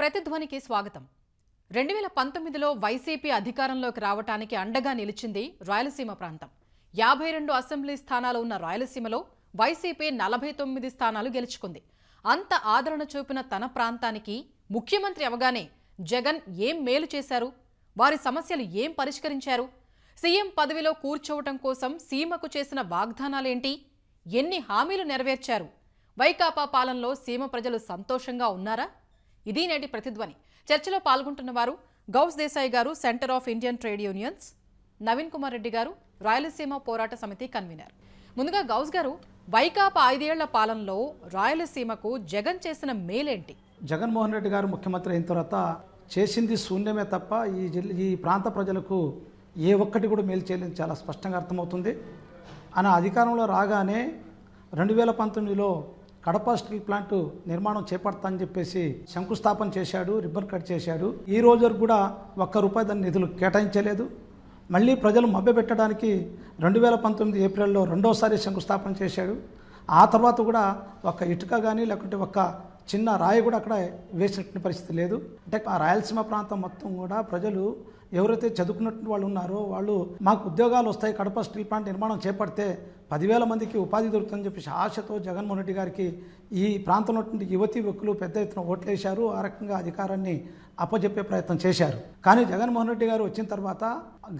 ప్రతిధ్వనికి స్వాగతం. 2019లో వైసీపీ అధికారంలోకి రావటానికి అండగా నిలిచింది రాయలసీమ ప్రాంతం. 52 అసెంబ్లీ స్థానాలు ఉన్న రాయలసీమలో వైసీపీ 49 స్థానాలు గెలుచుకుంది. అంత ఆదరణ చూపిన తన ప్రాంతానికి ముఖ్యమంత్రి అవగానే జగన్ ఏం మేలు చేశారు? వారి సమస్యలు ఏం పరిష్కరించారు? సీఎం పదవిలో కూర్చోవటం కోసం సీమకు చేసిన వాగ్దానాలేంటి? ఎన్ని హామీలు నెరవేర్చారు? వైకాపా పాలనలో సీమ ప్రజలు సంతోషంగా ఉన్నారా? ఇది నేటి ప్రతిధ్వని. చర్చలో పాల్గొంటున్న వారు గౌస్ దేశాయ్ గారు, centre of Indian trade unions, Naveen Kumar Reddy గారు, రాయలసీమ పోరాట సమితి కన్వీనర్. ముందుగా గౌస్ గారు, వైకాపా 5 ఏళ్ల పాలనలో రాయలసీమకు జగన్ చేసిన మేలేంటి? జగన్మోహన్ రెడ్డి గారు ముఖ్యమంత్రి అయిన తర్వాత చేసింది శూన్యమే తప్ప ఈ ప్రాంత ప్రజలకు ఏ ఒక్కటి కూడా మేలు చేయలేదు చాలా స్పష్టంగా అర్థమవుతుంది. ఆయన అధికారంలో రాగానే 2019లో కడప స్టీల్ ప్లాంట్ నిర్మాణం చేపడతానని చెప్పేసి శంకుస్థాపన చేశాడు, రిబ్బన్ కట్ చేశాడు. ఈ రోజు వరకు కూడా ₹1 దాని నిధులు కేటాయించలేదు. మళ్ళీ ప్రజలు మభ్యపెట్టడానికి 2019 ఏప్రిల్లో రెండోసారి శంకుస్థాపన చేశాడు. ఆ తర్వాత కూడా ఒక్క ఇటుక కానీ లేకుంటే ఒక్క చిన్న రాయి కూడా అక్కడ వేసినటువంటి పరిస్థితి లేదు. అంటే ఆ రాయలసీమ ప్రాంతం మొత్తం కూడా ప్రజలు ఎవరైతే చదువుకున్నటువంటి వాళ్ళు ఉన్నారో వాళ్ళు మాకు ఉద్యోగాలు వస్తాయి, కడప స్టీల్ ప్లాంట్ నిర్మాణం చేపడితే 10,000 మందికి ఉపాధి దొరుకుతుందని చెప్పేసి ఆశతో జగన్మోహన్ రెడ్డి గారికి ఈ ప్రాంతంలో యువతీ వ్యక్తులు పెద్ద ఎత్తున ఓట్లేశారు. ఆ రకంగా అధికారాన్ని అప్పజెప్పే ప్రయత్నం చేశారు. కానీ జగన్మోహన్ రెడ్డి గారు వచ్చిన తర్వాత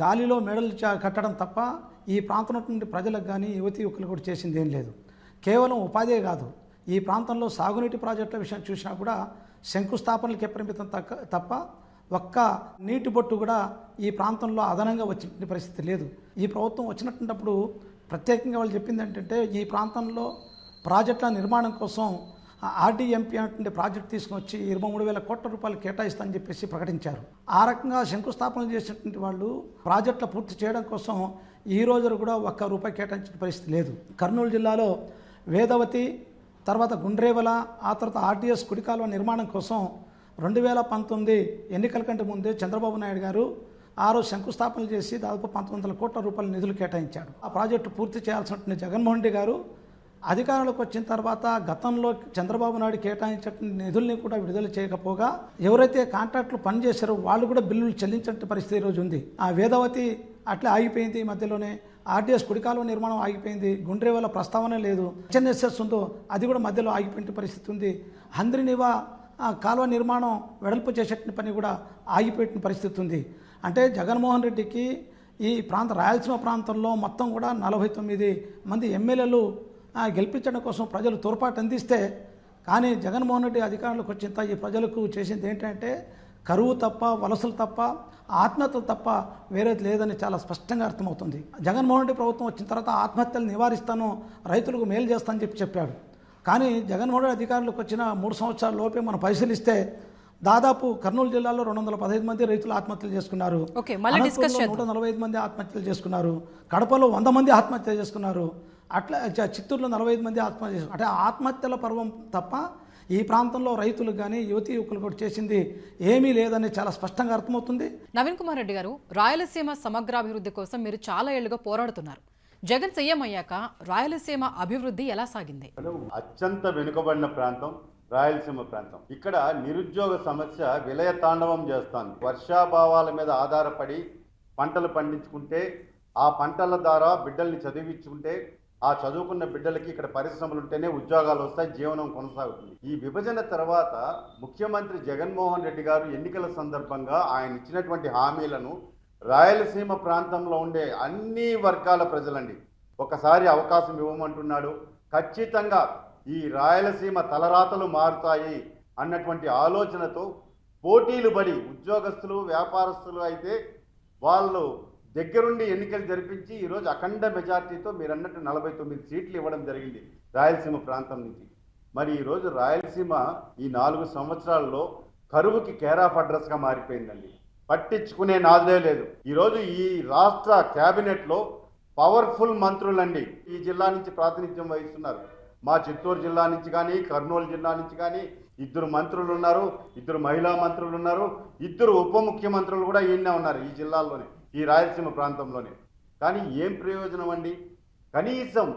గాలిలో మెడలు కట్టడం తప్ప ఈ ప్రాంతంలో ప్రజలకు కానీ యువతీ యువకులు కూడా చేసింది ఏం లేదు. కేవలం ఉపాధే కాదు, ఈ ప్రాంతంలో సాగునీటి ప్రాజెక్టుల విషయం చూసినా కూడా శంకుస్థాపనలకే పరిమితం తప్ప ఒక్క నీటి బొట్టు కూడా ఈ ప్రాంతంలో అదనంగా వచ్చిన పరిస్థితి లేదు. ఈ ప్రభుత్వం వచ్చినప్పుడు ప్రత్యేకంగా వాళ్ళు చెప్పింది ఏంటంటే ఈ ప్రాంతంలో ప్రాజెక్టుల నిర్మాణం కోసం ఆర్డీఎంపీ అనే ప్రాజెక్టు తీసుకుని వచ్చి 23,000 కోట్ల రూపాయలు కేటాయిస్తామని చెప్పేసి ప్రకటించారు. ఆ రకంగా శంకుస్థాపన చేసినటువంటి వాళ్ళు ప్రాజెక్టులు పూర్తి చేయడం కోసం ఈ రోజు కూడా ₹1 కేటాయించిన పరిస్థితి లేదు. కర్నూలు జిల్లాలో వేదవతి, తర్వాత గుండ్రేవల, ఆ తర్వాత ఆర్టీఎస్ కుడికాలువ నిర్మాణం కోసం 2019 ఎన్నికల కంటే ముందే చంద్రబాబు నాయుడు గారు ఆ రోజు శంకుస్థాపనలు చేసి దాదాపు ₹1,900 కోట్ల నిధులు కేటాయించాడు. ఆ ప్రాజెక్టు పూర్తి చేయాల్సినటువంటి జగన్మోహన్ రెడ్డి గారు అధికారంలోకి వచ్చిన తర్వాత గతంలో చంద్రబాబు నాయుడు కేటాయించిన నిధుల్ని కూడా విడుదల చేయకపోగా ఎవరైతే కాంట్రాక్టులు పనిచేశారో వాళ్ళు కూడా బిల్లులు చెల్లించే పరిస్థితి ఈరోజు ఉంది. ఆ వేదవతి అట్లా ఆగిపోయింది, మధ్యలోనే ఆర్డీఎస్ కుడికాలువ నిర్మాణం ఆగిపోయింది, గుండ్రేవల ప్రస్తావన లేదు, హెచ్ఎన్ఎస్ఎస్ ఉందో అది కూడా మధ్యలో ఆగిపోయిన పరిస్థితి ఉంది. హంద్రినివా కాలువ నిర్మాణం వెడల్పు చేసేట పని కూడా ఆగిపోయిన పరిస్థితి ఉంది. అంటే జగన్మోహన్ రెడ్డికి ఈ రాయలసీమ ప్రాంతంలో మొత్తం కూడా 49 మంది ఎమ్మెల్యేలు గెలిపించడం కోసం ప్రజలు తోడ్పాటు అందిస్తే, కానీ జగన్మోహన్ రెడ్డి అధికారంలోకి వచ్చిన ఈ ప్రజలకు చేసింది ఏంటంటే కరువు తప్ప, వలసలు తప్ప, ఆత్మహత్యలు తప్ప వేరేది లేదని చాలా స్పష్టంగా అర్థమవుతుంది. జగన్మోహన్ రెడ్డి ప్రభుత్వం వచ్చిన తర్వాత ఆత్మహత్యలు నివారిస్తాను, రైతులకు మేలు చేస్తానని చెప్పాడు. కానీ జగన్మోహన్ రెడ్డి అధికారంలోకి వచ్చిన 3 సంవత్సరాల లోపే మనం పరిశీలిస్తే దాదాపు కర్నూలు జిల్లాలో 215 మంది రైతులు ఆత్మహత్యలు చేసుకున్నారు, 145 మంది ఆత్మహత్యలు చేసుకున్నారు, కడపలో 100 మంది ఆత్మహత్యలు చేసుకున్నారు, అట్లా చిత్తూరులో 45 మంది ఆత్మహత్య చేసుకున్నారు. అంటే ఆత్మహత్యల పర్వం తప్ప ఈ ప్రాంతంలో రైతులకు కానీ యువతీ యువకులు కూడా చేసింది ఏమీ లేదని చాలా స్పష్టంగా అర్థమవుతుంది. నవీన్ కుమార్ రెడ్డి గారు, రాయలసీమ సమగ్రాభివృద్ధి కోసం మీరు చాలా ఏళ్లుగా పోరాడుతున్నారు. జగన్ సీఎం అయ్యాక రాయలసీమ అభివృద్ధి ఎలా సాగింది? అత్యంత వెనుకబడిన ప్రాంతం రాయలసీమ ప్రాంతం. ఇక్కడ నిరుద్యోగ సమస్య విలయ తాండవం చేస్తుంది. వర్షాభావాల మీద ఆధారపడి పంటలు పండించుకుంటే, ఆ పంటల ద్వారా బిడ్డల్ని చదివించుకుంటే, ఆ చదువుకున్న బిడ్డలకి ఇక్కడ పరిశ్రమలు ఉంటేనే ఉద్యోగాలు వస్తాయి, జీవనం కొనసాగుతుంది. ఈ విభజన తర్వాత ముఖ్యమంత్రి జగన్మోహన్ రెడ్డి గారు ఎన్నికల సందర్భంగా ఆయన ఇచ్చినటువంటి హామీలను రాయలసీమ ప్రాంతంలో ఉండే అన్ని వర్గాల ప్రజలండి ఒకసారి అవకాశం ఇవ్వమంటున్నాడు. ఖచ్చితంగా ఈ రాయలసీమ తలరాతలు మారుతాయి అన్నటువంటి ఆలోచనతో పోటీలు పడి ఉద్యోగస్తులు, వ్యాపారస్తులు అయితే వాళ్ళు దగ్గరుండి ఎన్నికలు జరిపించి ఈరోజు అఖండ మెజార్టీతో మీరు అన్నట్టు 49 సీట్లు ఇవ్వడం జరిగింది రాయలసీమ ప్రాంతం నుంచి. మరి ఈరోజు రాయలసీమ ఈ 4 సంవత్సరాల్లో కరువుకి కేర్ ఆఫ్ అడ్రస్గా మారిపోయిందండి. పట్టించుకునే నాదే లేదు. ఈరోజు ఈ రాష్ట్ర క్యాబినెట్లో పవర్ఫుల్ మంత్రులండి ఈ జిల్లా నుంచి ప్రాతినిధ్యం వహిస్తున్నారు. మా చిత్తూరు జిల్లా నుంచి కానీ, కర్నూలు జిల్లా నుంచి కానీ 2 మంత్రులు ఉన్నారు, 2 మహిళా మంత్రులు ఉన్నారు, 2 ఉప ముఖ్యమంత్రులు కూడా ఈయనే ఉన్నారు ఈ జిల్లాల్లోనే, ఈ రాయలసీమ ప్రాంతంలోనే. కానీ ఏం ప్రయోజనం అండి? కనీసం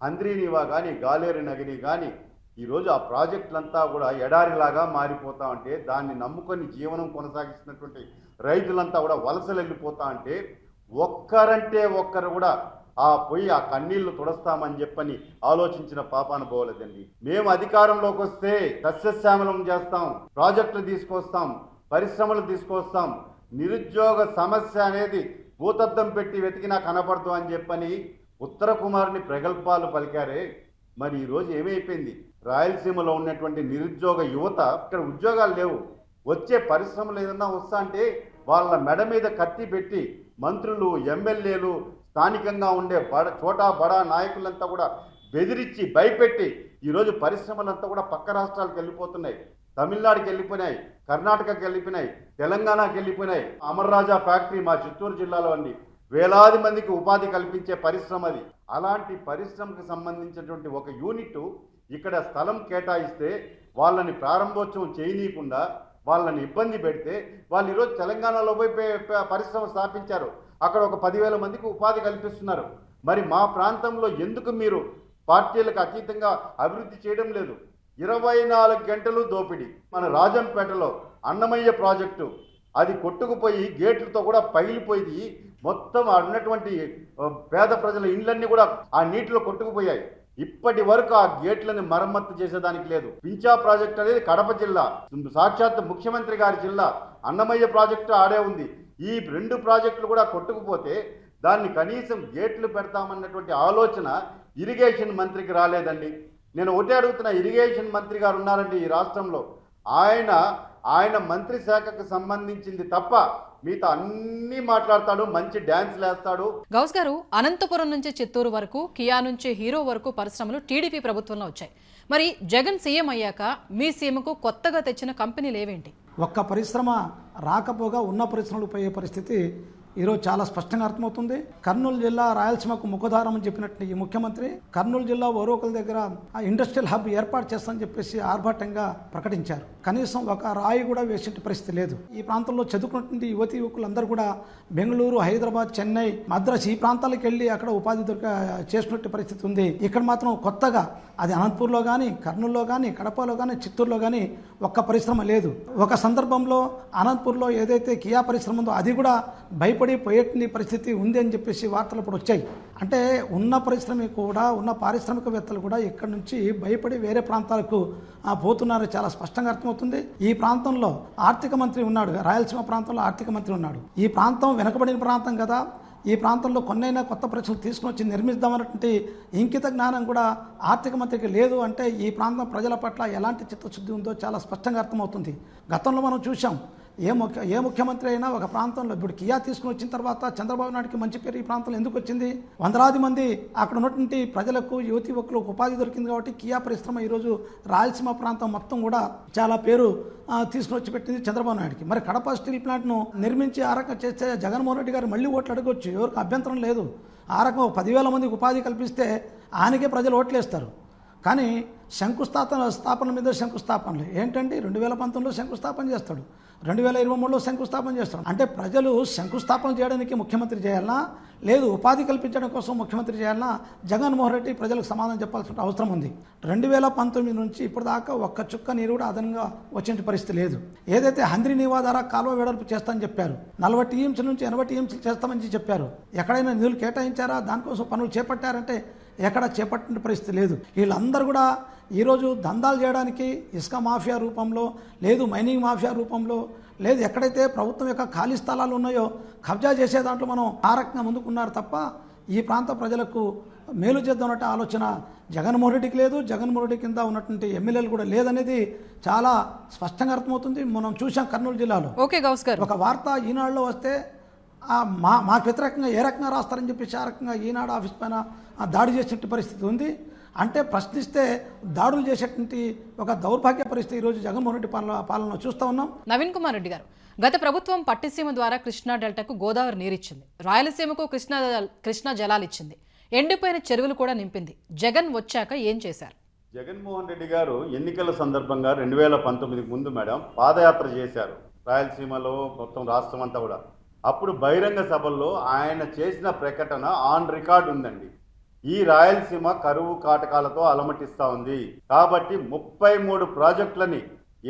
హంద్రీనివా కానీ, గాలేరు నగిరి కానీ, ఈరోజు ఆ ప్రాజెక్టులంతా కూడా ఎడారిలాగా మారిపోతా ఉంటే దాన్ని నమ్ముకొని జీవనం కొనసాగిస్తున్నటువంటి రైతులంతా కూడా వలసలు వెళ్ళిపోతా ఉంటే ఒక్కరంటే ఒక్కరు కూడా ఆ కన్నీళ్లు తుడస్తామని చెప్పని ఆలోచించిన పాపాన పోలేదండి. మేము అధికారంలోకి వస్తే సస్యశ్యామలం చేస్తాం, ప్రాజెక్టులు తీసుకొస్తాం, పరిశ్రమలు తీసుకొస్తాం, నిరుద్యోగ సమస్య అనేది భూతద్దం పెట్టి వెతికినా కనపడదు అని చెప్పని ఉత్తర కుమారుని ప్రగల్భాలు పలికారే. మరి ఈరోజు ఏమైపోయింది? రాయలసీమలో ఉన్నటువంటి నిరుద్యోగ యువత ఇక్కడ ఉద్యోగాలు లేవు. వచ్చే పరిశ్రమలు ఏదన్నా వస్తా అంటే వాళ్ళ మెడ మీద కత్తి పెట్టి మంత్రులు, ఎమ్మెల్యేలు, స్థానికంగా ఉండే చోటా బడా నాయకులంతా కూడా బెదిరించి భయపెట్టి ఈరోజు పరిశ్రమలంతా కూడా పక్క రాష్ట్రాలకు వెళ్ళిపోతున్నాయి. తమిళనాడుకి వెళ్ళిపోయినాయి, కర్ణాటకకి వెళ్ళిపోయినాయి, తెలంగాణకి వెళ్ళిపోయినాయి. అమర్ రాజా ఫ్యాక్టరీ మా చిత్తూరు జిల్లాలో అండి, వేలాది మందికి ఉపాధి కల్పించే పరిశ్రమ అది. అలాంటి పరిశ్రమకు సంబంధించినటువంటి ఒక యూనిట్ ఇక్కడ స్థలం కేటాయిస్తే వాళ్ళని ప్రారంభోత్సవం చేయనీయకుండా వాళ్ళని ఇబ్బంది పెడితే వాళ్ళు ఈరోజు తెలంగాణలో పోయి పరిశ్రమ స్థాపించారు. అక్కడ ఒక 10,000 మందికి ఉపాధి కల్పిస్తున్నారు. మరి మా ప్రాంతంలో ఎందుకు మీరు పార్టీలకు అతీతంగా అభివృద్ధి చేయడం లేదు? 24 గంటలు దోపిడీ. మన రాజంపేటలో అన్నమయ్య ప్రాజెక్టు అది కొట్టుకుపోయి గేట్లతో కూడా పగిలిపోయి మొత్తం ఉన్నటువంటి పేద ప్రజల ఇండ్లన్నీ కూడా ఆ నీటిలో కొట్టుకుపోయాయి. ఇప్పటి వరకు ఆ గేట్లను మరమ్మత్తు చేసేదానికి లేదు. పించా ప్రాజెక్టు అనేది కడప జిల్లా, సాక్షాత్ ముఖ్యమంత్రి గారి జిల్లా. అన్నమయ్య ప్రాజెక్టు ఆడే ఉంది. ఈ 2 ప్రాజెక్టులు కూడా కొట్టుకుపోతే దాన్ని కనీసం గేట్లు పెడతామన్నటువంటి ఆలోచన ఇరిగేషన్ మంత్రికి రాలేదండి. నేను ఒకటే అడుగుతున్నా, ఇరిగేషన్ మంత్రి గారు ఉన్నారండి ఈ రాష్ట్రంలో, ఆయన మంత్రి శాఖకు సంబంధించింది తప్ప మిగతా అన్నీ మాట్లాడతాడు, మంచి డ్యాన్స్ లేస్తాడు. గౌస్ గారు, అనంతపురం నుంచి చిత్తూరు వరకు, కియా నుంచి హీరో వరకు పరిశ్రమలు టీడీపీ ప్రభుత్వంలో వచ్చాయి. మరి జగన్ సీఎం అయ్యాక మీ సీఎంకు కొత్తగా తెచ్చిన కంపెనీలు ఏవేంటి? ఒక్క పరిశ్రమ రాకపోగా ఉన్న పరిశ్రమలు పోయే పరిస్థితి ఈరోజు చాలా స్పష్టంగా అర్థమవుతుంది. కర్నూలు జిల్లా రాయలసీమకు ముఖదారం అని చెప్పినట్టు ఈ ముఖ్యమంత్రి కర్నూలు జిల్లా ఓరోకల దగ్గర ఇండస్ట్రియల్ హబ్ ఏర్పాటు చేస్తామని చెప్పేసి ఆర్భాటంగా ప్రకటించారు. కనీసం ఒక రాయి కూడా వేసే పరిస్థితి లేదు. ఈ ప్రాంతంలో చదువుకున్నటువంటి యువతి యువకులందరూ కూడా బెంగళూరు, హైదరాబాద్, చెన్నై, మద్రాస్ ఈ ప్రాంతాలకు వెళ్ళి అక్కడ ఉపాధి చేసుకునే పరిస్థితి ఉంది. ఇక్కడ మాత్రం కొత్తగా అది అనంతపూర్లో కానీ, కర్నూలులో కానీ, కడపలో కానీ, చిత్తూరులో కానీ ఒక్క పరిశ్రమ లేదు. ఒక సందర్భంలో అనంతపూర్లో ఏదైతే కియా పరిశ్రమ ఉందో అది కూడా భయపడి పోయేటి పరిస్థితి ఉంది అని చెప్పేసి వార్తలు ఇప్పుడు వచ్చాయి. అంటే ఉన్న పరిశ్రమ కూడా, ఉన్న పారిశ్రామికవేత్తలు కూడా ఇక్కడ నుంచి భయపడి వేరే ప్రాంతాలకు పోతున్నారు. చాలా స్పష్టంగా అర్థమవుతుంది. ఈ ప్రాంతంలో ఆర్థిక మంత్రి ఉన్నాడు, రాయలసీమ ప్రాంతంలో ఆర్థిక మంత్రి ఉన్నాడు. ఈ ప్రాంతం వెనుకబడిన ప్రాంతం కదా, ఈ ప్రాంతంలో కొన్నైనా కొత్త పరిశ్రమలు తీసుకుని వచ్చి నిర్మిద్దామన్నటువంటి ఇంకిత జ్ఞానం కూడా ఆర్థిక మంత్రికి లేదు. అంటే ఈ ప్రాంతం ప్రజల పట్ల ఎలాంటి చిత్తశుద్ధి ఉందో చాలా స్పష్టంగా అర్థమవుతుంది. గతంలో మనం చూసాం, ఏ ముఖ్యమంత్రి అయినా ఒక ప్రాంతంలో, ఇప్పుడు కియా తీసుకుని వచ్చిన తర్వాత చంద్రబాబు నాయుడుకి మంచి పేరు ఈ ప్రాంతంలో ఎందుకు వచ్చింది? వందలాది మంది అక్కడ ఉన్నటువంటి ప్రజలకు, యువతి యువకులకు ఉపాధి దొరికింది కాబట్టి కియా పరిశ్రమ ఈరోజు రాయలసీమ ప్రాంతం మొత్తం కూడా చాలా పేరు తీసుకుని వచ్చి పెట్టింది చంద్రబాబు నాయుడుకి. మరి కడప స్టీల్ ప్లాంట్ను నిర్మించి ఆ రకంగా చేస్తే జగన్మోహన్ రెడ్డి గారు మళ్ళీ ఓట్లు అడగొచ్చు, ఎవరికి అభ్యంతరం లేదు. ఆ రకం 10,000 మందికి ఉపాధి కల్పిస్తే ఆయనకే ప్రజలు ఓట్లేస్తారు. కానీ శంకుస్థాపన మీద శంకుస్థాపనలు ఏంటండి? 2019లో శంకుస్థాపన చేస్తాడు, 2023లో శంకుస్థాపన చేస్తాడు. అంటే ప్రజలు శంకుస్థాపన చేయడానికి ముఖ్యమంత్రి చేయాలన్నా, లేదు ఉపాధి కల్పించడం కోసం ముఖ్యమంత్రి చేయాలన్నా జగన్మోహన్ రెడ్డి ప్రజలకు సమాధానం చెప్పాల్సిన అవసరం ఉంది. 2019 నుంచి ఇప్పటిదాకా ఒక్క చుక్క నీరు కూడా అదనంగా వచ్చే పరిస్థితి లేదు. ఏదైతే హంద్రి నీవా ద్వారా కాలువ వెడల్పు చేస్తామని చెప్పారు, 40 టీఎంసీ నుంచి 80 టీఎంసీలు చేస్తామని చెప్పారు. ఎక్కడైనా నిధులు కేటాయించారా? దానికోసం పనులు చేపట్టారంటే ఎక్కడ చేపట్టిన పరిస్థితి లేదు. వీళ్ళందరూ కూడా ఈరోజు దందాలు చేయడానికి ఇసుక మాఫియా రూపంలో, లేదు మైనింగ్ మాఫియా రూపంలో, లేదు ఎక్కడైతే ప్రభుత్వం యొక్క ఖాళీ స్థలాలు ఉన్నాయో కబ్జా చేసే దాంట్లో మనం ఆ రకంగా ముందుకున్నారు తప్ప ఈ ప్రాంత ప్రజలకు మేలు చేద్దామన్నట్టు ఆలోచన జగన్మోహన్ రెడ్డికి లేదు. జగన్మోహన్ రెడ్డి కింద ఉన్నటువంటి ఎమ్మెల్యేలు కూడా లేదనేది చాలా స్పష్టంగా అర్థమవుతుంది. మనం చూసాం కర్నూలు జిల్లాలో ఒక వార్త ఈనాడులో వస్తే మాకు వ్యతిరేకంగా ఏ రకంగా రాస్తారని చెప్పేసి ఆ రకంగా ఈనాడు ఆఫీస్ పైన దాడి చేసేటువంటి పరిస్థితి ఉంది. అంటే ప్రశ్నిస్తే దాడులు చేసేటువంటి ఒక దౌర్భాగ్య పరిస్థితి ఈరోజు జగన్మోహన్ రెడ్డి పాలన చూస్తూ ఉన్నాం. నవీన్ కుమార్ రెడ్డి గారు, గత ప్రభుత్వం పట్టిసీమ ద్వారా కృష్ణా డెల్టాకు గోదావరి నీరిచ్చింది, రాయలసీమకు కృష్ణా జలాలు ఇచ్చింది, ఎండిపోయిన చెరువులు కూడా నింపింది. జగన్ వచ్చాక ఏం చేశారు? జగన్మోహన్ రెడ్డి గారు ఎన్నికల సందర్భంగా 2019కి ముందు మేడం పాదయాత్ర చేశారు రాయలసీమలో, మొత్తం రాష్ట్రం అంతా కూడా. అప్పుడు బహిరంగ సభల్లో ఆయన చేసిన ప్రకటన ఆన్ రికార్డ్ ఉందండి. ఈ రాయలసీమ కరువు కాటకాలతో అలమటిస్తూ ఉంది. కాబట్టి 33 ప్రాజెక్టులని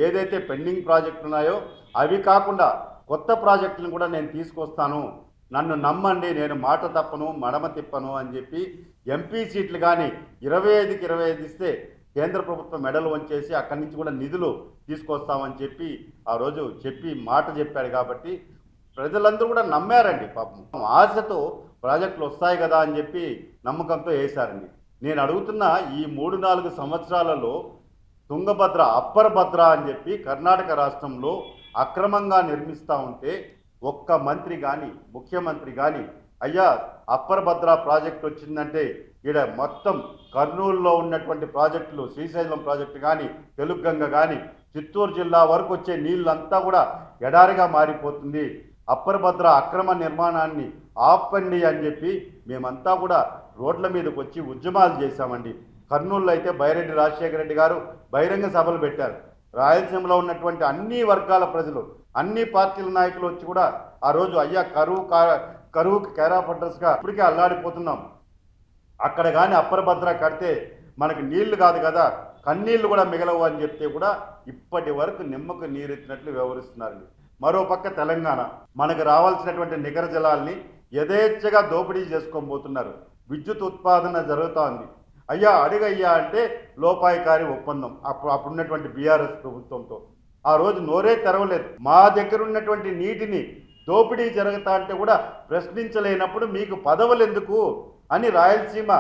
ఏదైతే పెండింగ్ ప్రాజెక్టులు ఉన్నాయో అవి కాకుండా కొత్త ప్రాజెక్టులను కూడా నేను తీసుకొస్తాను, నన్ను నమ్మండి, నేను మాట తప్పను మడమ తిప్పను అని చెప్పి ఎంపీ సీట్లు కానీ 25కి 25 ఇస్తే కేంద్ర ప్రభుత్వం మెడలు వంచేసి అక్కడి నుంచి కూడా నిధులు తీసుకొస్తామని చెప్పి ఆ రోజు చెప్పి మాట చెప్పాడు. కాబట్టి ప్రజలందరూ కూడా నమ్మారండి. పాపం ఆశతో ప్రాజెక్టులు వస్తాయి కదా అని చెప్పి నమ్మకంతో వేశారండి. నేను అడుగుతున్న ఈ 3-4 సంవత్సరాలలో తుంగభద్ర అప్పర్ భద్ర అని చెప్పి కర్ణాటక రాష్ట్రంలో అక్రమంగా నిర్మిస్తూ ఉంటే ఒక్క మంత్రి కానీ ముఖ్యమంత్రి కానీ అయ్యా అప్పర్ భద్ర ప్రాజెక్ట్ వచ్చిందంటే ఈడ మొత్తం కర్నూలులో ఉన్నటువంటి ప్రాజెక్టులు శ్రీశైలం ప్రాజెక్టు కానీ తెలుగుగంగ కానీ చిత్తూరు జిల్లా వరకు వచ్చే నీళ్ళంతా కూడా ఎడారిగా మారిపోతుంది, అప్పర్ భద్ర అక్రమ నిర్మాణాన్ని ఆపండి అని చెప్పి మేమంతా కూడా రోడ్ల మీదకి వచ్చి ఉద్యమాలు చేశామండి. కర్నూలులో అయితే బైరెడ్డి రాజశేఖర రెడ్డి గారు బహిరంగ సభలు పెట్టారు. రాయలసీమలో ఉన్నటువంటి అన్ని వర్గాల ప్రజలు అన్ని పార్టీల నాయకులు వచ్చి కూడా ఆ రోజు అయ్యా కరువుకి కేరాఫడ్రస్గా ఇప్పటికే అల్లాడిపోతున్నాం, అక్కడ కానీ అప్పర్ భద్ర కడితే మనకు నీళ్లు కాదు కదా కన్నీళ్లు కూడా మిగలవు అని చెప్తే కూడా ఇప్పటి వరకు నిమ్మకు నీరెత్తినట్లు వ్యవహరిస్తున్నారండి. మరోపక్క తెలంగాణ మనకు రావాల్సినటువంటి నికర జలాల్ని యథేచ్ఛగా దోపిడీ చేసుకోబోతున్నారు. విద్యుత్ ఉత్పాదన జరుగుతోంది. అయ్యా అడిగయ్యా అంటే లోపాయికారి ఒప్పందం అప్పుడున్నటువంటి బీఆర్ఎస్ ప్రభుత్వంతో ఆ రోజు నోరే తెరవలేదు. మా దగ్గర ఉన్నటువంటి నీటిని దోపిడీ జరుగుతా అంటే కూడా ప్రశ్నించలేనప్పుడు మీకు పదవులు ఎందుకు అని రాయలసీమ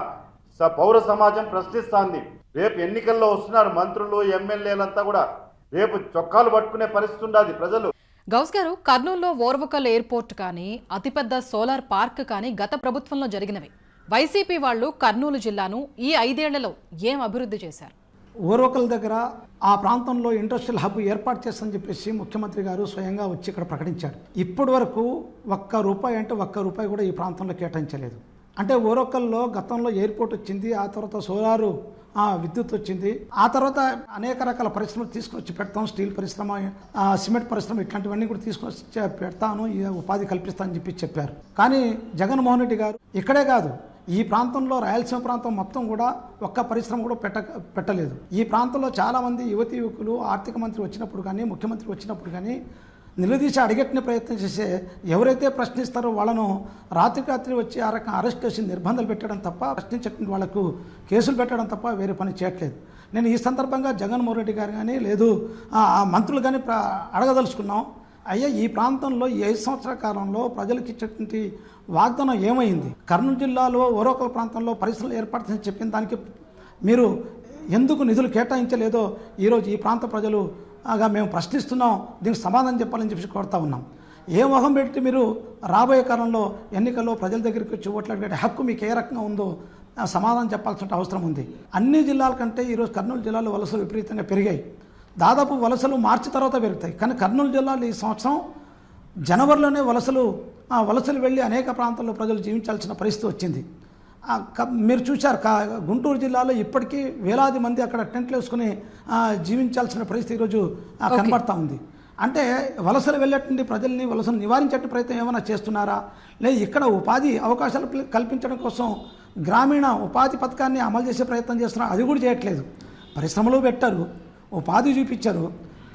పౌర సమాజం ప్రశ్నిస్తోంది. రేపు ఎన్నికల్లో వస్తున్నారు మంత్రులు ఎమ్మెల్యేలంతా కూడా రేపు చొక్కాలు పట్టుకునే పరిస్థితి ఉండదు ప్రజలు. గౌస్ గారు, కర్నూలులో ఓర్వకల్ ఎయిర్పోర్ట్ కానీ అతిపెద్ద సోలార్ పార్క్ కానీ గత ప్రభుత్వంలో జరిగినవి. వైసీపీ వాళ్ళు కర్నూలు జిల్లాను ఈ 5 ఏళ్లలో ఏం అభివృద్ధి చేశారు? ఓర్వకల్ దగ్గర ఆ ప్రాంతంలో ఇండస్ట్రియల్ హబ్ ఏర్పాటు చేస్తామని చెప్పేసి ముఖ్యమంత్రి గారు స్వయంగా వచ్చి ఇక్కడ ప్రకటించాడు. ఇప్పటి వరకు ఒక్క రూపాయి కూడా ఈ ప్రాంతంలో కేటాయించలేదు. అంటే ఓర్వకల్లో గతంలో ఎయిర్పోర్ట్ వచ్చింది, ఆ తర్వాత సోలారు విద్యుత్ వచ్చింది, ఆ తర్వాత అనేక రకాల పరిశ్రమలు తీసుకొచ్చి పెడతాం, స్టీల్ పరిశ్రమ, సిమెంట్ పరిశ్రమ, ఇట్లాంటివన్నీ కూడా తీసుకొచ్చి పెడతాను, ఉపాధి కల్పిస్తానని చెప్పి చెప్పారు. కానీ జగన్మోహన్ రెడ్డి గారు ఇక్కడే కాదు ఈ ప్రాంతంలో రాయలసీమ ప్రాంతం మొత్తం కూడా ఒక్క పరిశ్రమ కూడా పెట్టలేదు. ఈ ప్రాంతంలో చాలామంది యువకులు ఆర్థిక మంత్రి వచ్చినప్పుడు కానీ ముఖ్యమంత్రి వచ్చినప్పుడు కానీ నిలదీసి అడిగట్టిన ప్రయత్నం చేసే ఎవరైతే ప్రశ్నిస్తారో వాళ్ళను రాత్రి వచ్చి ఆ రకంగా అరెస్ట్ చేసి నిర్బంధాలు పెట్టడం తప్ప, ప్రశ్నించేటువంటి వాళ్లకు కేసులు పెట్టడం తప్ప వేరే పని చేయట్లేదు. నేను ఈ సందర్భంగా జగన్మోహన్ రెడ్డి గారు కానీ లేదు మంత్రులు కానీ అడగదలుచుకున్నాం, అయ్యా ఈ ప్రాంతంలో ఈ 5 సంవత్సరాల కాలంలో ప్రజలకు ఇచ్చేటువంటి వాగ్దానం ఏమైంది? కర్నూలు జిల్లాలో ఓర్వకల్ ప్రాంతంలో పరిశ్రమలు ఏర్పాటు చెప్పిన దానికి మీరు ఎందుకు నిధులు కేటాయించలేదో ఈరోజు ఈ ప్రాంత ప్రజలు మేము ప్రశ్నిస్తున్నాం, దీనికి సమాధానం చెప్పాలని చెప్పి కోరుతా ఉన్నాం. ఏ మొహం పెట్టి మీరు రాబోయే కాలంలో ఎన్నికల్లో ప్రజల దగ్గరికి వచ్చి ఓట్లు అడిగే హక్కు మీకు ఏ రకంగా ఉందో సమాధానం చెప్పాల్సిన అవసరం ఉంది. అన్ని జిల్లాల కంటే ఈరోజు కర్నూలు జిల్లాలో వలసలు విపరీతంగా పెరిగాయి. దాదాపు వలసలు మార్చి తర్వాత పెరుగుతాయి. కానీ కర్నూలు జిల్లాలో ఈ సంవత్సరం జనవరిలోనే వలసలు వెళ్ళి అనేక ప్రాంతాల్లో ప్రజలు జీవించాల్సిన పరిస్థితి వచ్చింది. మీరు చూశారు గుంటూరు జిల్లాలో ఇప్పటికీ వేలాది మంది అక్కడ టెంట్లు వేసుకుని జీవించాల్సిన పరిస్థితి ఈరోజు కనబడతా ఉంది. అంటే వలసలు వెళ్ళేటువంటి ప్రజల్ని వలసలు నివారించే ప్రయత్నం ఏమైనా చేస్తున్నారా? లేదు ఇక్కడ ఉపాధి అవకాశాలు కల్పించడం కోసం గ్రామీణ ఉపాధి పథకాన్ని అమలు చేసే ప్రయత్నం చేస్తున్నారు, అది కూడా చేయట్లేదు. పరిశ్రమలు పెట్టారు, ఉపాధి చూపించారు,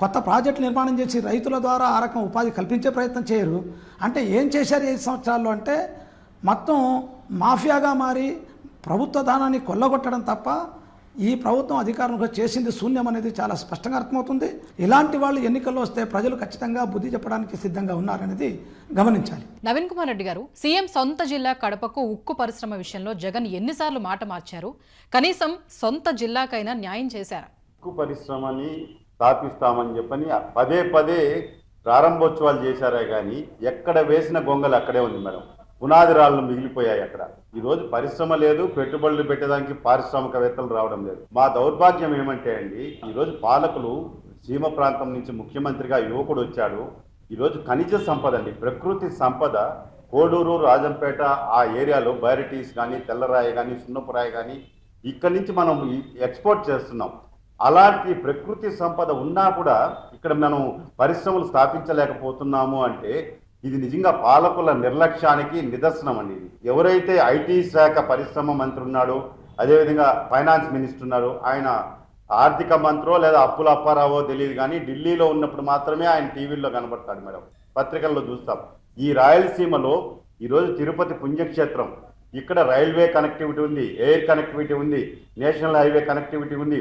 కొత్త ప్రాజెక్టు నిర్మాణం చేసి రైతుల ద్వారా ఆ రకం ఉపాధి కల్పించే ప్రయత్నం చేయరు. అంటే ఏం చేశారు 5 సంవత్సరాల్లో అంటే మొత్తం మాఫియాగా మారి ప్రభుత్వ ధనాన్ని కొల్లగొట్టడం తప్ప ఈ ప్రభుత్వం అధికారంలో చేసింది శూన్యం అనేది చాలా స్పష్టంగా అర్థమవుతుంది. ఇలాంటి వాళ్ళు ఎన్నికల్లో వస్తే ప్రజలు ఖచ్చితంగా బుద్ధి చెప్పడానికి సిద్ధంగా ఉన్నారనేది గమనించాలి. నవీన్ కుమార్ రెడ్డి గారు, సీఎం సొంత జిల్లా కడపకు ఉక్కు పరిశ్రమ విషయంలో జగన్ ఎన్నిసార్లు మాట మార్చారు? కనీసం సొంత జిల్లాకైనా న్యాయం చేశారా? ఉక్కు పరిశ్రమని స్థాపిస్తామని చెప్పని పదే ప్రారంభోత్సవాలు చేశారే కానీ ఎక్కడ వేసిన గొంగలు అక్కడే ఉంది మేడం. పునాది రాళ్ళు మిగిలిపోయాయి అక్కడ. ఈరోజు పరిశ్రమ లేదు, పెట్టుబడులు పెట్టడానికి పారిశ్రామికవేత్తలు రావడం లేదు. మా దౌర్భాగ్యం ఏమంటే అండి, ఈరోజు పాలకులు సీమ ప్రాంతం నుంచి ముఖ్యమంత్రిగా యువకుడు వచ్చాడు. ఈరోజు ఖనిజ సంపద అండి, ప్రకృతి సంపద కోడూరు, రాజంపేట ఆ ఏరియాలో బైరిటీస్ కానీ, తెల్లరాయి కానీ, సున్నపురాయి కానీ ఇక్కడి నుంచి మనం ఎక్స్పోర్ట్ చేస్తున్నాం. అలాంటి ప్రకృతి సంపద ఉన్నా కూడా ఇక్కడ మనం పరిశ్రమలు స్థాపించలేకపోతున్నాము అంటే ఇది నిజంగా పాలకుల నిర్లక్ష్యానికి నిదర్శనం అండి. ఇది ఎవరైతే ఐటీ శాఖ పరిశ్రమ మంత్రి ఉన్నాడో, అదేవిధంగా ఫైనాన్స్ మినిస్టర్ ఉన్నారు, ఆయన ఆర్థిక మంత్రో లేదా అప్పుల అప్పారావో తెలియదు, కానీ ఢిల్లీలో ఉన్నప్పుడు మాత్రమే ఆయన టీవీల్లో కనబడతాడు మేడం, పత్రికల్లో చూస్తాం. ఈ రాయలసీమలో ఈరోజు తిరుపతి పుణ్యక్షేత్రం, ఇక్కడ రైల్వే కనెక్టివిటీ ఉంది, ఎయిర్ కనెక్టివిటీ ఉంది, నేషనల్ హైవే కనెక్టివిటీ ఉంది,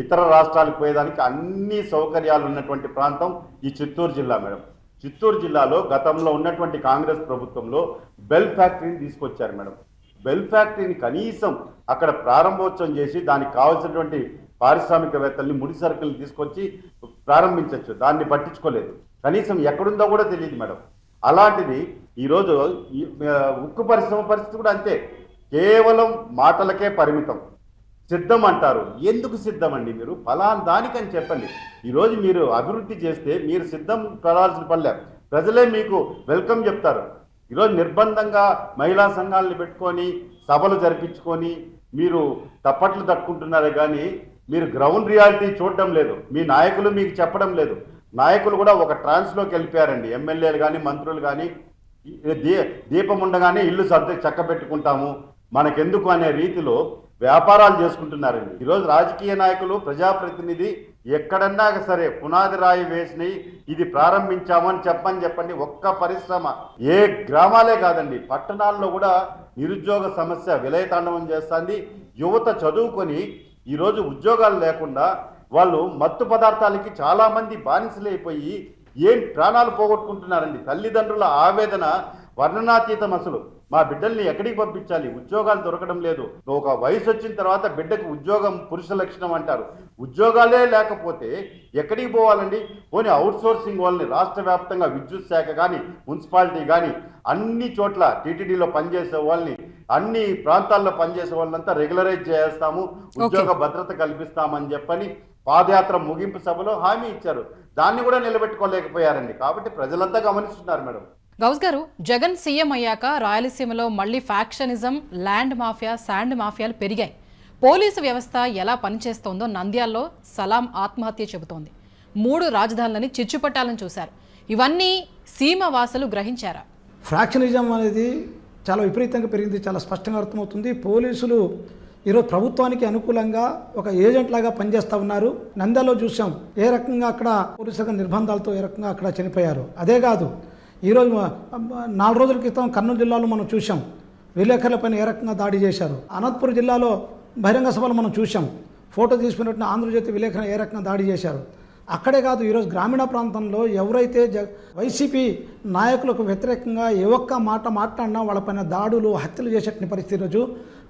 ఇతర రాష్ట్రాలకు పోయేదానికి అన్ని సౌకర్యాలు ఉన్నటువంటి ప్రాంతం ఈ చిత్తూరు జిల్లా మేడం. చిత్తూరు జిల్లాలో గతంలో ఉన్నటువంటి కాంగ్రెస్ ప్రభుత్వంలో బెల్ ఫ్యాక్టరీని తీసుకొచ్చారు మేడం. బెల్ ఫ్యాక్టరీని కనీసం అక్కడ ప్రారంభోత్సవం చేసి దానికి కావాల్సినటువంటి పారిశ్రామికవేత్తల్ని, ముడి సరుకుల్ని తీసుకొచ్చి ప్రారంభించవచ్చు, దాన్ని పట్టించుకోలేదు. కనీసం ఎక్కడుందో కూడా తెలియదు మేడం. అలాంటిది ఈరోజు ఉక్కు పరిశ్రమ పరిస్థితి కూడా అంతే, కేవలం మాటలకే పరిమితం. సిద్ధం అంటారు, ఎందుకు సిద్ధం అండి? మీరు ఫలానా దానికని చెప్పండి. ఈరోజు మీరు అభివృద్ధి చేస్తే మీరు సిద్ధం పడాల్సిన పనిలే, ప్రజలే మీకు వెల్కమ్ చెప్తారు. ఈరోజు నిర్బంధంగా మహిళా సంఘాలను పెట్టుకొని సభలు జరిపించుకొని మీరు తప్పట్లు తట్టుకుంటున్నారే కానీ మీరు గ్రౌండ్ రియాలిటీ చూడడం లేదు, మీ నాయకులు మీకు చెప్పడం లేదు. నాయకులు కూడా ఒక ట్రాన్స్లోకి వెళ్ళిపోయారండి. ఎమ్మెల్యేలు కానీ మంత్రులు కానీ దీపం ఉండగానే ఇల్లు చక్క పెట్టుకుంటాము మనకెందుకు అనే రీతిలో వ్యాపారాలు చేసుకుంటున్నారండి. ఈరోజు రాజకీయ నాయకులు, ప్రజాప్రతినిధి ఎక్కడన్నా సరే పునాది రాయి వేసినాయి, ఇది ప్రారంభించామని చెప్పండి. ఒక్క పరిశ్రమ, ఏ గ్రామాలే కాదండి, పట్టణాల్లో కూడా నిరుద్యోగ సమస్య విలయతాండవం చేస్తుంది. యువత చదువుకొని ఈరోజు ఉద్యోగాలు లేకుండా వాళ్ళు మత్తు పదార్థాలకి చాలా మంది బానిసలైపోయి ఏం ప్రాణాలు పోగొట్టుకుంటున్నారండి. తల్లిదండ్రుల ఆవేదన వర్ణనాతీతం. అసలు మా బిడ్డల్ని ఎక్కడికి పంపించాలి, ఉద్యోగాలు దొరకడం లేదు. ఒక వయసు వచ్చిన తర్వాత బిడ్డకు ఉద్యోగం పురుష లక్షణం అంటారు, ఉద్యోగాలే లేకపోతే ఎక్కడికి పోవాలండి? పోనీ అవుట్ సోర్సింగ్ వాళ్ళని రాష్ట్ర వ్యాప్తంగా విద్యుత్ శాఖ కానీ, మున్సిపాలిటీ కానీ అన్ని చోట్ల టీటీడీలో పనిచేసే వాళ్ళని, అన్ని ప్రాంతాల్లో పనిచేసే వాళ్ళంతా రెగ్యులరైజ్ చేస్తాము, ఉద్యోగ భద్రత కల్పిస్తామని చెప్పని పాదయాత్ర ముగింపు సభలో హామీ ఇచ్చారు. దాన్ని కూడా నిలబెట్టుకోలేకపోయారండి. కాబట్టి ప్రజలంతా గమనిస్తున్నారు మేడం. గౌస్ గారు, జగన్ సీఎం అయ్యాక రాయలసీమలో మళ్లీ ఫ్యాక్షనిజం, ల్యాండ్ మాఫియా, శాండ్ మాఫియాలు పెరిగాయి. పోలీసు వ్యవస్థ ఎలా పనిచేస్తోందో నంద్యాలలో సలాం ఆత్మహత్య చెబుతోంది. 3 రాజధానులని చిచ్చుపట్టాలని చూశారు. ఇవన్నీ సీమ వాసులు గ్రహించారా? ఫ్యాక్షనిజం అనేది చాలా విపరీతంగా పెరిగింది, చాలా స్పష్టంగా అర్థమవుతుంది. పోలీసులు ఈరోజు ప్రభుత్వానికి అనుకూలంగా ఒక ఏజెంట్ లాగా పనిచేస్తూ ఉన్నారు. నంద్యాలలో చూసాం ఏ రకంగా అక్కడ పోలీసుల నిర్బంధాలతో ఏ రకంగా అక్కడ చనిపోయారు. అదే కాదు, ఈరోజు 4 రోజుల క్రితం కర్నూలు జిల్లాలో మనం చూసాం విలేకరులపైన ఏ రకంగా దాడి చేశారు. అనంతపురం జిల్లాలో బహిరంగ సభలు మనం చూసాం, ఫోటో తీసుకున్నట్టు ఆంధ్రజ్యోతి విలేకరులు ఏ రకంగా దాడి చేశారు. అక్కడే కాదు, ఈరోజు గ్రామీణ ప్రాంతంలో ఎవరైతే వైసీపీ నాయకులకు వ్యతిరేకంగా ఏ ఒక్క మాట మాట్లాడినా వాళ్ళపైన దాడులు, హత్యలు చేసేటువంటి పరిస్థితి ఈరోజు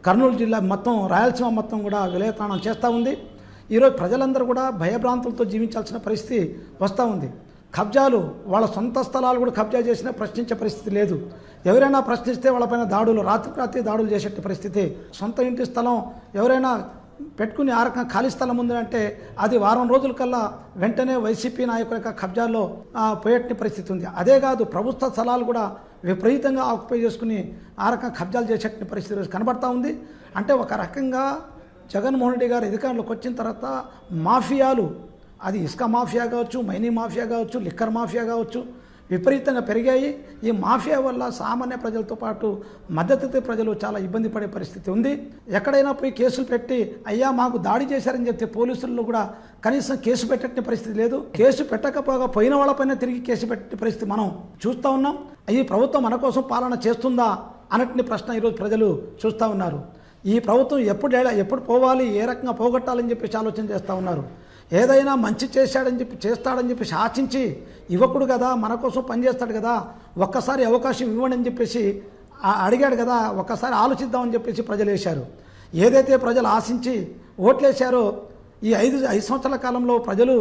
కర్నూలు జిల్లా మొత్తం, రాయలసీమ మొత్తం కూడా విలయతాండం చేస్తూ ఉంది. ఈరోజు ప్రజలందరూ కూడా భయభ్రాంతులతో జీవించాల్సిన పరిస్థితి వస్తూ ఉంది. కబ్జాలు, వాళ్ళ సొంత స్థలాలు కూడా కబ్జా చేసినా ప్రశ్నించే పరిస్థితి లేదు. ఎవరైనా ప్రశ్నిస్తే వాళ్ళపైన దాడులు, రాత్రి దాడులు చేసే పరిస్థితి. సొంత ఇంటి స్థలం ఎవరైనా పెట్టుకుని ఆ రకంగా ఖాళీ స్థలం ఉందంటే అది వారం రోజుల కల్లా వెంటనే వైసీపీ నాయకుల యొక్క కబ్జాల్లో పోయేటి పరిస్థితి ఉంది. అదే కాదు, ప్రభుత్వ స్థలాలు కూడా విపరీతంగా ఆక్యుపై చేసుకుని ఆ రకంగా కబ్జాలు చేసేట పరిస్థితి కనబడతా ఉంది. అంటే ఒక రకంగా జగన్మోహన్ రెడ్డి గారు అధికారంలోకి వచ్చిన తర్వాత మాఫియాలు, అది ఇసుక మాఫియా కావచ్చు, మైనింగ్ మాఫియా కావచ్చు, లిక్కర్ మాఫియా కావచ్చు, విపరీతంగా పెరిగాయి. ఈ మాఫియా వల్ల సామాన్య ప్రజలతో పాటు మధ్యతరగతి ప్రజలు చాలా ఇబ్బంది పడే పరిస్థితి ఉంది. ఎక్కడైనా పోయి కేసులు పెట్టి అయ్యా మాకు దాడి చేశారని చెప్తే పోలీసుల్లో కూడా కనీసం కేసు పెట్టే పరిస్థితి లేదు. కేసు పెట్టకపోగా పోయిన వాళ్ళపైన తిరిగి కేసు పెట్టే పరిస్థితి మనం చూస్తూ ఉన్నాం. ఈ ప్రభుత్వం మన కోసం పాలన చేస్తుందా అన్నట్టు ప్రశ్న ఈరోజు ప్రజలు చూస్తూ ఉన్నారు. ఈ ప్రభుత్వం ఎప్పుడు పోవాలి, ఏ రకంగా పోగొట్టాలని చెప్పేసి ఆలోచన చేస్తూ ఉన్నారు. ఏదైనా మంచి చేస్తాడని చెప్పేసి ఆశించి, యువకుడు కదా మన కోసం పనిచేస్తాడు కదా, ఒక్కసారి అవకాశం ఇవ్వండి అని చెప్పేసి అడిగాడు కదా, ఒక్కసారి ఆలోచిద్దామని చెప్పేసి ప్రజలు వేశారు. ఏదైతే ప్రజలు ఆశించి ఓట్లేశారో ఈ 5 సంవత్సరాల కాలంలో ప్రజలు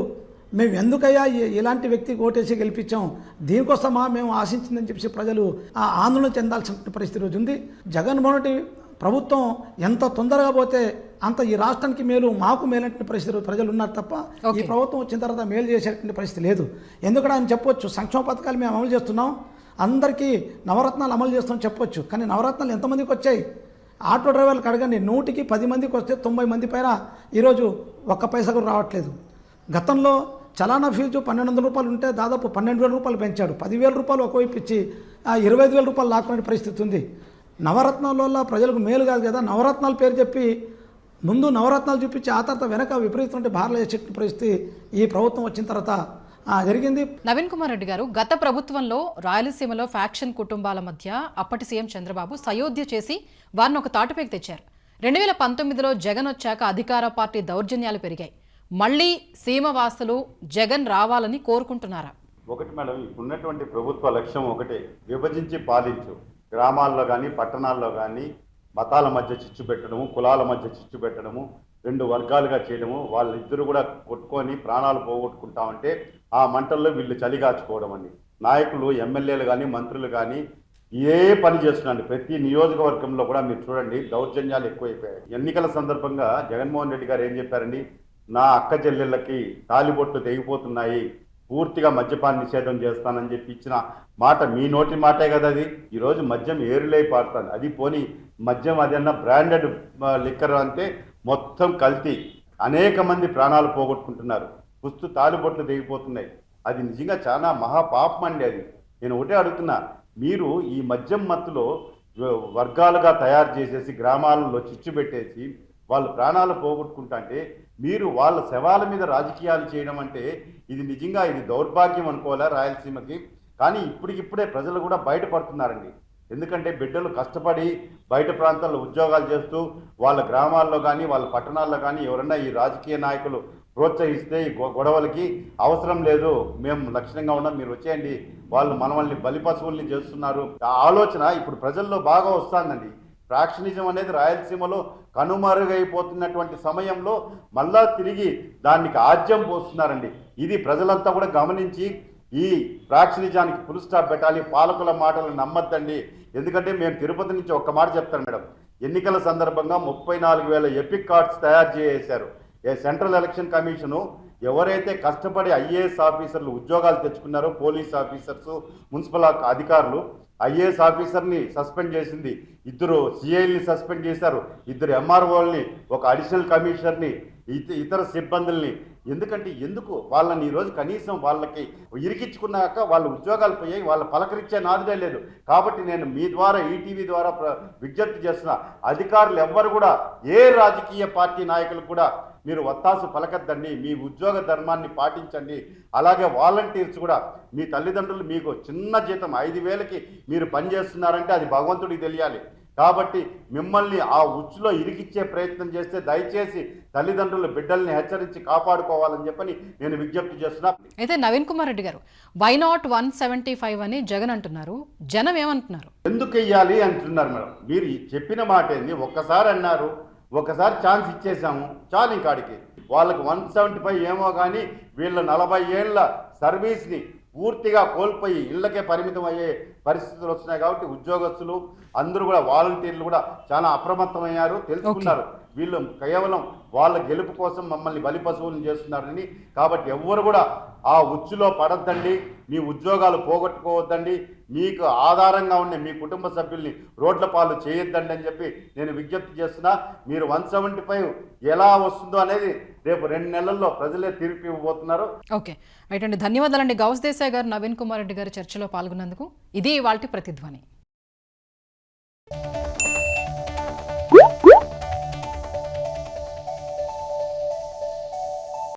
మేము ఎందుకయ్యా ఇలాంటి వ్యక్తికి ఓటేసి గెలిపించాం, దీనికోసమా మేము ఆశించిందని చెప్పేసి ప్రజలు ఆందోళన చెందాల్సిన పరిస్థితి రోజు ఉంది. జగన్మోహన్ రెడ్డి ప్రభుత్వం ఎంత తొందరగా పోతే అంత ఈ రాష్ట్రానికి మేలు, మాకు మేలంటే పరిస్థితి ప్రజలు ఉన్నారు తప్ప ఈ ప్రభుత్వం వచ్చిన తర్వాత మేలు చేసేటువంటి పరిస్థితి లేదు. ఎందుకంటే ఆయన చెప్పొచ్చు సంక్షేమ పథకాలు మేము అమలు చేస్తున్నాం, అందరికీ నవరత్నాలు అమలు చేస్తాం చెప్పొచ్చు. కానీ నవరత్నాలు ఎంతమందికి వచ్చాయి? ఆటో డ్రైవర్లకు అడగండి, 100కి 10 మందికి వస్తే 90 మంది పైన ఈరోజు ఒక్క పైసా కూడా రావట్లేదు. గతంలో చలానా ఫీజు 1200 రూపాయలు ఉంటే దాదాపు 12,000 రూపాయలు పెంచాడు. 10,000 రూపాయలు ఒకవైపు ఇచ్చి 25,000 రూపాయలు లాక్కునే పరిస్థితి ఉంది. నవరత్నాల వల్ల ప్రజలకు మేలు కాదు కదా. నవరత్నాల పేరు చెప్పి ముందు నవరత్నాలు చూపించి ఆ తర్వాత వెనక విపరీతమైన భారాలు వేసే పరిస్థితి ఈ ప్రభుత్వం వచ్చిన తర్వాత జరిగింది. నవీన్ కుమార్ రెడ్డి గారు, గత ప్రభుత్వంలో రాయలసీమలో ఫ్యాక్షన్ కుటుంబాల మధ్య అప్పటి సీఎం చంద్రబాబు సయోధ్య చేసి వారిని ఒక తాటిపైకి తెచ్చారు. 2019లో జగన్ వచ్చాక అధికార పార్టీ దౌర్జన్యాలు పెరిగాయి. మళ్లీ సీమవాసులు జగన్ రావాలని కోరుకుంటున్నారా? ఒకటి మేడం, ఇప్పుడున్నటువంటి ప్రభుత్వ లక్ష్యం ఒకటే, విభజించి పాలించు. గ్రామాల్లో కానీ పట్టణాల్లో కానీ మతాల మధ్య చిచ్చు పెట్టడము, కులాల మధ్య చిచ్చు పెట్టడము, 2 వర్గాలుగా చేయడము, వాళ్ళిద్దరూ కూడా కొట్టుకొని ప్రాణాలు పోగొట్టుకుంటామంటే ఆ మంటల్లో వీళ్ళు చలిగాచుకోవడం అండి. నాయకులు, ఎమ్మెల్యేలు కానీ మంత్రులు కానీ ఏ పని చేస్తున్నారండి. ప్రతి నియోజకవర్గంలో కూడా మీరు చూడండి దౌర్జన్యాలు ఎక్కువైపోయాయి. ఎన్నికల సందర్భంగా జగన్మోహన్ రెడ్డి గారు ఏం చెప్పారండి, నా అక్క చెల్లెళ్ళకి తాలిబొట్లు తెగిపోతున్నాయి, పూర్తిగా మద్యపాన నిషేధం చేస్తానని చెప్పి ఇచ్చిన మాట మీ నోటి మాటే కదా అది. ఈరోజు మద్యం ఏరులై పారుతుంది. అది పోని మద్యం అదన్నా బ్రాండెడ్ లిక్కర్ అంటే మొత్తం కల్తీ, అనేక మంది ప్రాణాలు పోగొట్టుకుంటున్నారు, పుస్తు తాలిబొట్లు తెగిపోతున్నాయి. అది నిజంగా చాలా మహాపాపం అండి. అది నేను ఒకటే అడుగుతున్నా, మీరు ఈ మద్యం మత్తులో వర్గాలుగా తయారు చేసేసి గ్రామాలలో చిచ్చు పెట్టేసి వాళ్ళు ప్రాణాలు పోగొట్టుకుంటా అంటే మీరు వాళ్ళ శవాల మీద రాజకీయాలు చేయడం అంటే ఇది నిజంగా ఇది దౌర్భాగ్యం అనుకోవాలా రాయలసీమకి. కానీ ఇప్పటికిప్పుడే ప్రజలు కూడా బయటపడుతున్నారండి. ఎందుకంటే బిడ్డలు కష్టపడి బయట ప్రాంతాల్లో ఉద్యోగాలు చేస్తూ వాళ్ళ గ్రామాల్లో కానీ వాళ్ళ పట్టణాల్లో కానీ ఎవరన్నా ఈ రాజకీయ నాయకులు ప్రోత్సహిస్తే ఈ గొడవలకి అవసరం లేదు, మేము లక్షణంగా ఉన్నాం, మీరు వచ్చేయండి, వాళ్ళు మనల్ని బలిపశువుల్ని చేస్తున్నారు ఆ ఆలోచన ఇప్పుడు ప్రజల్లో బాగా వస్తుందండి. ఫ్రాక్షనిజం అనేది రాయలసీమలో కనుమరుగైపోతున్నటువంటి సమయంలో మళ్ళా తిరిగి దానికి ఆజ్యం పోస్తున్నారండి. ఇది ప్రజలంతా కూడా గమనించి ఈ ఫ్రాక్షనిజానికి ఫుల్ స్టాప్ పెట్టాలి. పాలకుల మాటలు నమ్మద్దండి. ఎందుకంటే మేము తిరుపతి నుంచి ఒక్క మాట చెప్తాను మేడం, ఎన్నికల సందర్భంగా 34,000 ఎపిక్ కార్డ్స్ తయారు చేశారు. సెంట్రల్ ఎలక్షన్ కమిషను ఎవరైతే కష్టపడి ఐఏఎస్ ఆఫీసర్లు ఉద్యోగాలు తెచ్చుకున్నారో, పోలీస్ ఆఫీసర్స్, మున్సిపల్ అధికారులు, ఐఏఎస్ ఆఫీసర్ని సస్పెండ్ చేసింది, 2 సిఐల్ని సస్పెండ్ చేశారు, 2 ఎంఆర్ఓల్ని, ఒక అడిషనల్ కమిషనర్ని, ఇతర సిబ్బందుల్ని. ఎందుకంటే ఎందుకు వాళ్ళని ఈరోజు కనీసం వాళ్ళకి ఇరికించుకున్నాక వాళ్ళ ఉద్యోగాలు పోయాయి, వాళ్ళ పలకరించే నాదుడే లేదు. కాబట్టి నేను మీ ద్వారా ఈటీవీ ద్వారా విజ్ఞప్తి చేస్తున్నా, అధికారులు ఎవ్వరు కూడా ఏ రాజకీయ పార్టీ నాయకులు కూడా మీరు వత్తాసు పలకద్దండి, మీ ఉద్యోగ ధర్మాన్ని పాటించండి. అలాగే వాలంటీర్స్ కూడా మీ తల్లిదండ్రులు మీకు చిన్న జీతం 5,000కి మీరు పనిచేస్తున్నారంటే అది భగవంతుడికి తెలియాలి. కాబట్టి మిమ్మల్ని ఆ ఉచ్చులో ఇరికిచ్చే ప్రయత్నం చేస్తే దయచేసి తల్లిదండ్రులు బిడ్డల్ని హెచ్చరించి కాపాడుకోవాలని చెప్పని నేను విజ్ఞప్తి చేస్తున్నా. అయితే నవీన్ కుమార్ రెడ్డి గారు, వై నాట్ 175 అని జగన్ అంటున్నారు, జనం ఏమంటున్నారు? ఎందుకు వెయ్యాలి అంటున్నారు మేడం. మీరు చెప్పిన మాట ఏంది, ఒక్కసారి అన్నారు, ఒకసారి ఛాన్స్ ఇచ్చేసాము చాలు. ఇంకాడికి వాళ్ళకి 175 ఏమో కానీ వీళ్ళ 40 ఏళ్ల సర్వీస్ని పూర్తిగా కోల్పోయి ఇళ్లకే పరిమితం అయ్యే పరిస్థితులు వస్తున్నాయి. కాబట్టి ఉద్యోగస్తులు అందరూ కూడా, వాలంటీర్లు కూడా చాలా అప్రమత్తమయ్యారు, తెలుసుకున్నారు వీళ్ళు కేవలం వాళ్ళ గెలుపు కోసం మమ్మల్ని బలిపశువులను చేస్తున్నారని. కాబట్టి ఎవ్వరు కూడా ఆ ఉచ్చులో పడద్దండి, మీ ఉద్యోగాలు పోగొట్టుకోవద్దండి, మీకు ఆధారంగా ఉండే మీ కుటుంబ సభ్యుల్ని రోడ్ల పాలు చేయొద్దండి అని చెప్పి నేను విజ్ఞప్తి చేస్తున్నా. మీరు 175 ఎలా వస్తుందో అనేది రేపు 2 నెలల్లో ప్రజలే తీర్పు ఇవ్వబోతున్నారు. ఓకే, రైట్ అండి, ధన్యవాదాలండి. గౌస్ దేశాయ్ గారు, నవీన్ కుమార్ రెడ్డి గారు చర్చలో పాల్గొన్నందుకు. ఇది ఇవాల్టి ప్రతిధ్వని.